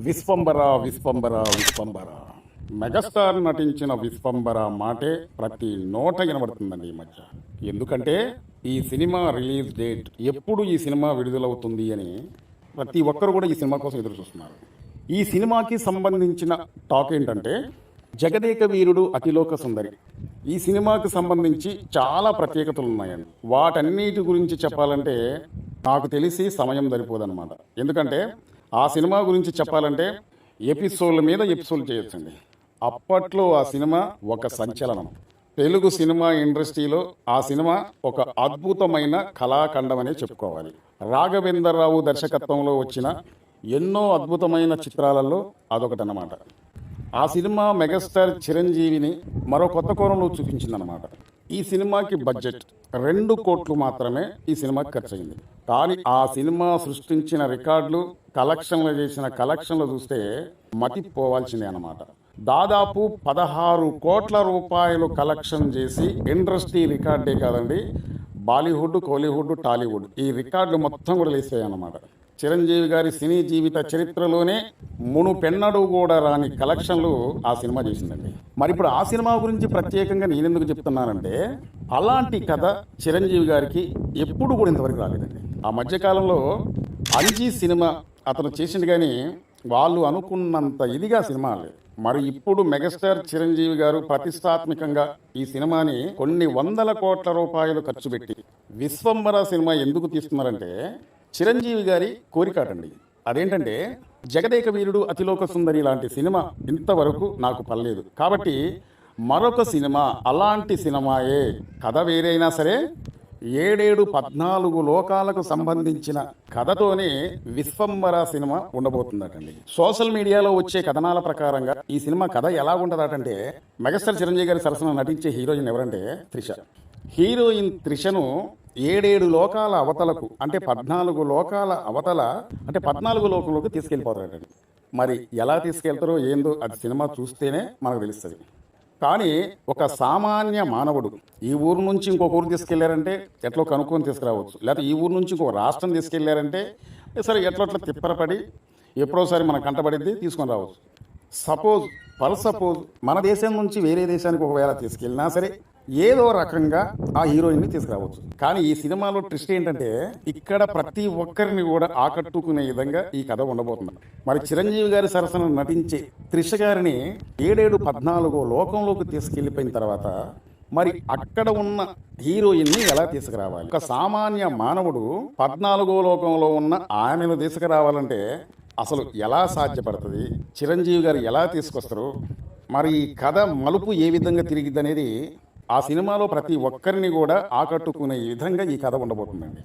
Vishwambhara Vishwambhara Vishwambhara megastar నటించిన విశ్వంబర మాటే ప్రతి నోట వినబడుతుందండి ఈ మధ్య. ఎందుకంటే ఈ సినిమా రిలీజ్ డేట్ ఎప్పుడు ఈ సినిమా విడుదలవుతుంది అని ప్రతి ఒక్కరు కూడా ఈ సినిమా కోసం ఎదురు చూస్తున్నారు. ఈ సినిమాకి సంబంధించిన టాక్ ఏంటంటే జగదేక వీరుడు అతిలోక సుందరి. ఈ సినిమాకి సంబంధించి చాలా ప్రత్యేకతలు ఉన్నాయండి. వాటన్నిటి గురించి చెప్పాలంటే నాకు తెలిసి సమయం సరిపోదన్నమాట. ఎందుకంటే ఆ సినిమా గురించి చెప్పాలంటే ఎపిసోడ్ల మీద ఎపిసోడ్ చేయొచ్చండి. అప్పట్లో ఆ సినిమా ఒక సంచలనం. తెలుగు సినిమా ఇండస్ట్రీలో ఆ సినిమా ఒక అద్భుతమైన కళాఖండం అనే చెప్పుకోవాలి. రాఘవేంద్రరావు దర్శకత్వంలో వచ్చిన ఎన్నో అద్భుతమైన చిత్రాలలో అదొకటన్నమాట. ఆ సినిమా మెగాస్టార్ చిరంజీవిని మరో కొత్త కోణంలో చూపించిందన్నమాట. ఈ సినిమాకి బడ్జెట్ 2 కోట్లు మాత్రమే ఈ సినిమాకి ఖర్చు అయింది. కానీ ఆ సినిమా సృష్టించిన రికార్డులు, కలెక్షన్లు చూస్తే మతిపోవాల్సిందే అన్నమాట. దాదాపు 16 కోట్ల రూపాయలు కలెక్షన్ చేసి ఇండస్ట్రీ రికార్డే కాదండి, బాలీవుడ్, కోలీవుడ్, టాలీవుడ్ ఈ రికార్డులు మొత్తం కూడా లేసాయి అన్నమాట. చిరంజీవి గారి సినీ జీవిత చరిత్రలోనే మునుపెన్నడూ కూడా రాని కలెక్షన్లు ఆ సినిమా చేసిందండి. మరి ఇప్పుడు ఆ సినిమా గురించి ప్రత్యేకంగా నేనెందుకు చెప్తున్నానంటే అలాంటి కథ చిరంజీవి గారికి ఎప్పుడు కూడా ఇంతవరకు రాలేదండి. ఆ మధ్యకాలంలో అంజీ సినిమా అతను చేసింది, కానీ వాళ్ళు అనుకున్నంత ఇదిగా సినిమా లేదు. మరి ఇప్పుడు మెగాస్టార్ చిరంజీవి గారు ప్రతిష్టాత్మకంగా ఈ సినిమాని కొన్ని వందల కోట్ల రూపాయలు ఖర్చు పెట్టి విశ్వంబర సినిమా ఎందుకు తీస్తున్నారంటే చిరంజీవి గారి కోరికాటండి. అదేంటంటే జగదేక వీరుడు అతిలోక సుందరి లాంటి సినిమా ఇంతవరకు నాకు పర్లేదు, కాబట్టి మరొక సినిమా అలాంటి సినిమాయే, కథ వేరైనా సరే 14 లోకాలకు సంబంధించిన కథతోనే విశ్వంబర సినిమా ఉండబోతుందటండి. సోషల్ మీడియాలో వచ్చే కథనాల ప్రకారంగా ఈ సినిమా కథ ఎలా ఉంటుందటంటే మెగాస్టార్ చిరంజీవి గారి సరసన నటించే హీరోయిన్ ఎవరంటే త్రిష. హీరోయిన్ త్రిషను 7 లోకాల అవతలకు అంటే 14 లోకాల అవతల అంటే 14 లోకంలోకి తీసుకెళ్ళిపోతారటండి. మరి ఎలా తీసుకెళ్తారో ఏందో అది సినిమా చూస్తేనే మనకు తెలుస్తుంది. కానీ ఒక సామాన్య మానవుడు ఈ ఊరు నుంచి ఇంకొక ఊరు తీసుకెళ్లారంటే ఎట్లా కనుక్కొని తీసుకురావచ్చు, లేకపోతే ఈ ఊరు నుంచి ఇంకొక రాష్ట్రం తీసుకెళ్లారంటే సరే ఎట్లా తిప్పరపడి ఎప్పుడోసారి మన కంటపడింది తీసుకొని రావచ్చు. సపోజ్ మన దేశం నుంచి వేరే దేశానికి ఒకవేళ తీసుకెళ్ళినా సరే ఏదో రకంగా ఆ హీరోయిన్ని తీసుకురావచ్చు. కానీ ఈ సినిమాలో ట్విస్ట్ ఏంటంటే ఇక్కడ ప్రతి ఒక్కరిని కూడా ఆకట్టుకునే విధంగా ఈ కథ ఉండబోతుంది. మరి చిరంజీవి గారి సరసన నటించే త్రిష గారిని 14 లోకంలోకి తీసుకెళ్లిపోయిన తర్వాత మరి అక్కడ ఉన్న హీరోయిన్ని ఎలా తీసుకురావాలి? ఒక సామాన్య మానవుడు 14 లోకంలో ఉన్న ఆమెను తీసుకురావాలంటే అసలు ఎలా సాధ్యపడుతుంది? చిరంజీవి గారు ఎలా తీసుకొస్తారు? మరి ఈ కథ మలుపు ఏ విధంగా తిరిగిద్ది అనేది ఆ సినిమాలో ప్రతి ఒక్కరిని కూడా ఆకట్టుకునే విధంగా ఈ కథ ఉండబోతుందండి.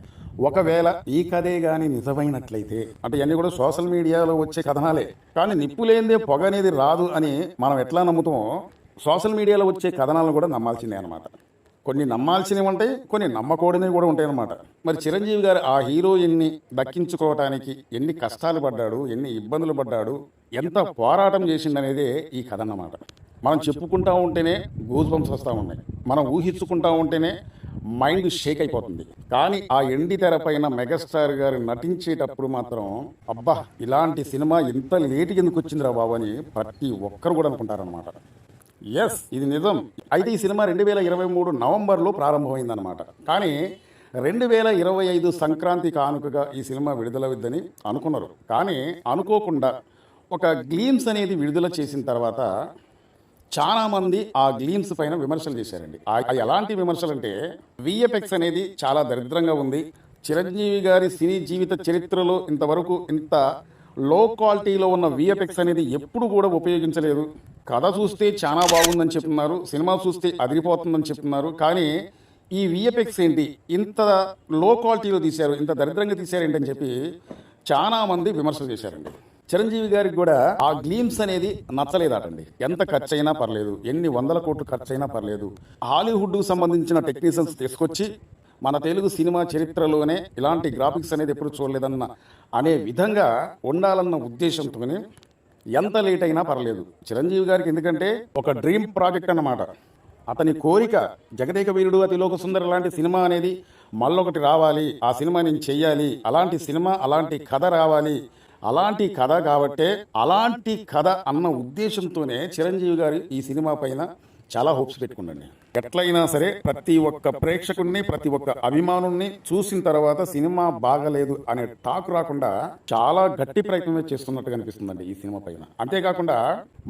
ఒకవేళ ఈ కథే కానీ నిజమైనట్లయితే, అంటే ఇవన్నీ కూడా సోషల్ మీడియాలో వచ్చే కథనాలే, కానీ నిప్పు లేనిదే పొగ అనేది రాదు అని మనం ఎట్లా నమ్ముతామో సోషల్ మీడియాలో వచ్చే కథనాలను కూడా నమ్మాల్సిందే అనమాట. కొన్ని నమ్మాల్సినవి ఉంటాయి, కొన్ని నమ్మకూడనివి కూడా ఉంటాయి అన్నమాట. మరి చిరంజీవి గారు ఆ హీరోయిన్ని దక్కించుకోవటానికి ఎన్ని కష్టాలు పడ్డాడు, ఎన్ని ఇబ్బందులు పడ్డాడు, ఎంత పోరాటం చేసిండనేదే ఈ కథ అన్నమాట. మనం చెప్పుకుంటూ ఉంటేనే గూస్ బంప్స్ వస్తూ ఉన్నాయి, మనం ఊహించుకుంటూ ఉంటేనే మైండ్ షేక్ అయిపోతుంది. కానీ ఆ ఎండి తెర పైన మెగాస్టార్ గారు నటించేటప్పుడు మాత్రం అబ్బా ఇలాంటి సినిమా ఇంత లేటుగా ఎందుకు వచ్చిందిరా బాబు అని ప్రతి ఒక్కరు కూడా అనుకుంటారనమాట. ఎస్, ఇది నిజం. అయితే ఈ సినిమా 2023 నవంబర్లో ప్రారంభమైందనమాట. కానీ 2025 సంక్రాంతి కానుకగా ఈ సినిమా విడుదలవుద్దని అనుకున్నారు. కానీ అనుకోకుండా ఒక గ్లీమ్స్ అనేది విడుదల చేసిన తర్వాత చాలామంది ఆ గ్లీమ్స్ పైన విమర్శలు చేశారండి. ఎలాంటి విమర్శలు అంటే విఎఫ్ఎక్స్ అనేది చాలా దరిద్రంగా ఉంది, చిరంజీవి గారి సినీ జీవిత చరిత్రలో ఇంతవరకు ఇంత లో క్వాలిటీలో ఉన్న విఎఫ్ఎక్స్ అనేది ఎప్పుడు కూడా ఉపయోగించలేదు, కథ చూస్తే చాలా బాగుందని చెప్తున్నారు, సినిమా చూస్తే అదిరిపోతుందని చెప్తున్నారు, కానీ ఈ విఎఫ్ఎక్స్ ఏంటి ఇంత లో క్వాలిటీలో తీశారు, ఇంత దరిద్రంగా తీశారు ఏంటని చెప్పి చాలామంది విమర్శలు చేశారండి. చిరంజీవి గారికి కూడా ఆ గ్లీమ్స్ అనేది నచ్చలేదటండి. ఎంత ఖర్చు అయినా పర్లేదు, ఎన్ని వందల కోట్లు ఖర్చు అయినా పర్లేదు, హాలీవుడ్కు సంబంధించిన టెక్నీషియన్స్ తీసుకొచ్చి మన తెలుగు సినిమా చరిత్రలోనే ఇలాంటి గ్రాఫిక్స్ అనేది ఎప్పుడు చూడలేదన్న అనే విధంగా ఉండాలన్న ఉద్దేశంతోనే ఎంత లేట్ అయినా పర్లేదు చిరంజీవి గారికి. ఎందుకంటే ఒక డ్రీమ్ ప్రాజెక్ట్ అన్నమాట. అతని కోరిక జగదేక వీరుడు అతిలోక సుందరి లాంటి సినిమా అనేది మళ్ళొకటి రావాలి, ఆ సినిమా నేను చెయ్యాలి, అలాంటి సినిమా అలాంటి కథ రావాలి అలాంటి కథ కాబట్టే అలాంటి కథ అన్న ఉద్దేశంతోనే చిరంజీవి గారు ఈ సినిమా పైన చాలా హోప్స్ పెట్టుకున్నాండి. ఎట్లయినా సరే ప్రతి ఒక్క ప్రేక్షకుడిని, ప్రతి ఒక్క అభిమానుల్ని చూసిన తర్వాత సినిమా బాగలేదు అనే టాక్ రాకుండా చాలా గట్టి ప్రయత్నమే చేస్తున్నట్టుగా అనిపిస్తుందండి ఈ సినిమా పైన. అంతేకాకుండా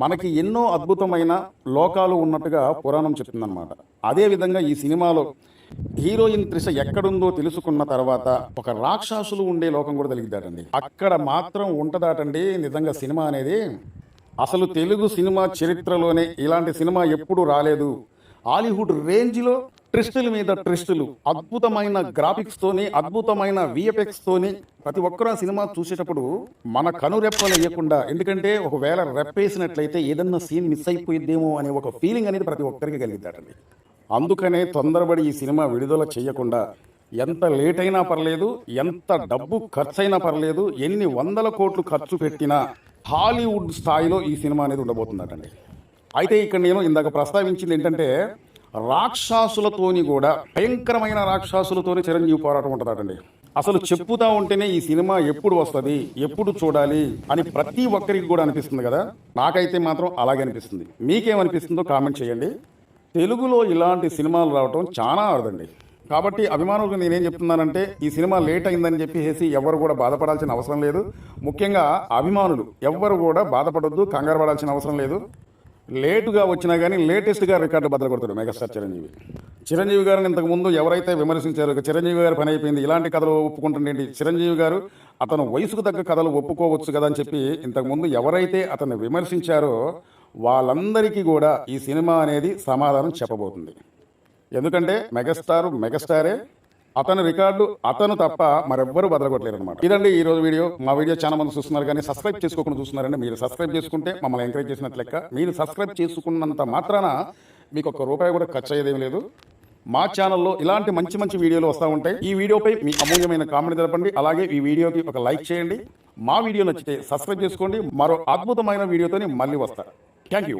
మనకి ఎన్నో అద్భుతమైన లోకాలు ఉన్నట్టుగా పురాణం చెప్తుందన్నమాట. అదే విధంగా ఈ సినిమాలో హీరోయిన్ త్రిష ఎక్కడుందో తెలుసుకున్న తర్వాత ఒక రాక్షసులు ఉండే లోకం కూడా తెలిగిద్దాటండి. అక్కడ మాత్రం ఉంటదాటండి నిజంగా సినిమా అనేది. అసలు తెలుగు సినిమా చరిత్రలోనే ఇలాంటి సినిమా ఎప్పుడు రాలేదు. హాలీవుడ్ రేంజ్లో ట్విస్టుల మీద ట్విస్టులు, అద్భుతమైన గ్రాఫిక్స్ తోని, అద్భుతమైన విఎఫ్ఎక్స్ తోని ప్రతి ఒక్కరు ఆ సినిమా చూసేటప్పుడు మన కనురెప్పలు వేయకుండా, ఎందుకంటే ఒకవేళ రెప్పేసినట్లయితే ఏదన్నా సీన్ మిస్ అయిపోయిద్దేమో అనే ఒక ఫీలింగ్ అనేది ప్రతి ఒక్కరికి కలిగిద్దాటండి. అందుకనే తొందరపడి ఈ సినిమా విడుదల చేయకుండా ఎంత లేట్ అయినా పర్లేదు, ఎంత డబ్బు ఖర్చైనా పర్లేదు, ఎన్ని వందల కోట్లు ఖర్చు పెట్టినా హాలీవుడ్ స్థాయిలో ఈ సినిమా అనేది ఉండబోతుందటండి. అయితే ఇక్కడ నేను ఇందాక ప్రస్తావించింది ఏంటంటే రాక్షసులతోని కూడా, భయంకరమైన రాక్షసులతోని చిరంజీవి పోరాటం ఉంటుందటండి. అసలు చెప్పుతా ఉంటేనే ఈ సినిమా ఎప్పుడు వస్తుంది, ఎప్పుడు చూడాలి అని ప్రతి ఒక్కరికి కూడా అనిపిస్తుంది కదా. నాకైతే మాత్రం అలాగే అనిపిస్తుంది. మీకేమనిపిస్తుందో కామెంట్ చేయండి. తెలుగులో ఇలాంటి సినిమాలు రావటం చాలా అరుదండి. కాబట్టి అభిమానులకు నేనేం చెప్తున్నానంటే ఈ సినిమా లేట్ అయిందని చెప్పేసి ఎవరు కూడా బాధపడాల్సిన అవసరం లేదు. ముఖ్యంగా అభిమానులు ఎవ్వరు కూడా బాధపడొద్దు, కంగారు పడాల్సిన అవసరం లేదు. లేటుగా వచ్చినా కానీ లేటెస్ట్గా రికార్డు బద్దలు కొడతాడు మెగాస్టార్ చిరంజీవి. చిరంజీవి గారిని ఇంతకుముందు ఎవరైతే విమర్శించారో చిరంజీవి గారి పని అయిపోయింది, ఇలాంటి కథలు ఒప్పుకుంటుండేంటి, చిరంజీవి గారు అతను వయసుకు తగ్గ కథలు ఒప్పుకోవచ్చు కదా అని చెప్పి ఇంతకుముందు ఎవరైతే అతన్ని విమర్శించారో వాళ్ళందరికీ కూడా ఈ సినిమా అనేది సమాధానం చెప్పబోతుంది. ఎందుకంటే మెగాస్టారే, అతని రికార్డు అతను తప్ప మరెవ్వరూ బదలగొట్టలేరు అనమాట. ఇదండి ఈ రోజు వీడియో. మా వీడియో చాలా మంది చూస్తున్నారు కానీ సబ్స్క్రైబ్ చేసుకోకుండా చూస్తున్నారండి. మీరు సబ్స్క్రైబ్ చేసుకుంటే మమ్మల్ని ఎంకరేజ్ చేసినట్లు లెక్క. మీరు సబ్స్క్రైబ్ చేసుకున్నంత మాత్రాన మీకు ₹1 కూడా ఖర్చు అయ్యేదేం లేదు. మా ఛానల్లో ఇలాంటి మంచి మంచి వీడియోలు వస్తూ ఉంటాయి. ఈ వీడియోపై మీ అమూల్యమైన కామెంట్ తెలపండి. అలాగే ఈ వీడియోకి ఒక లైక్ చేయండి. మా వీడియో నచ్చితే సబ్స్క్రైబ్ చేసుకోండి. మరో అద్భుతమైన వీడియోతో మళ్ళీ వస్తా. Thank you.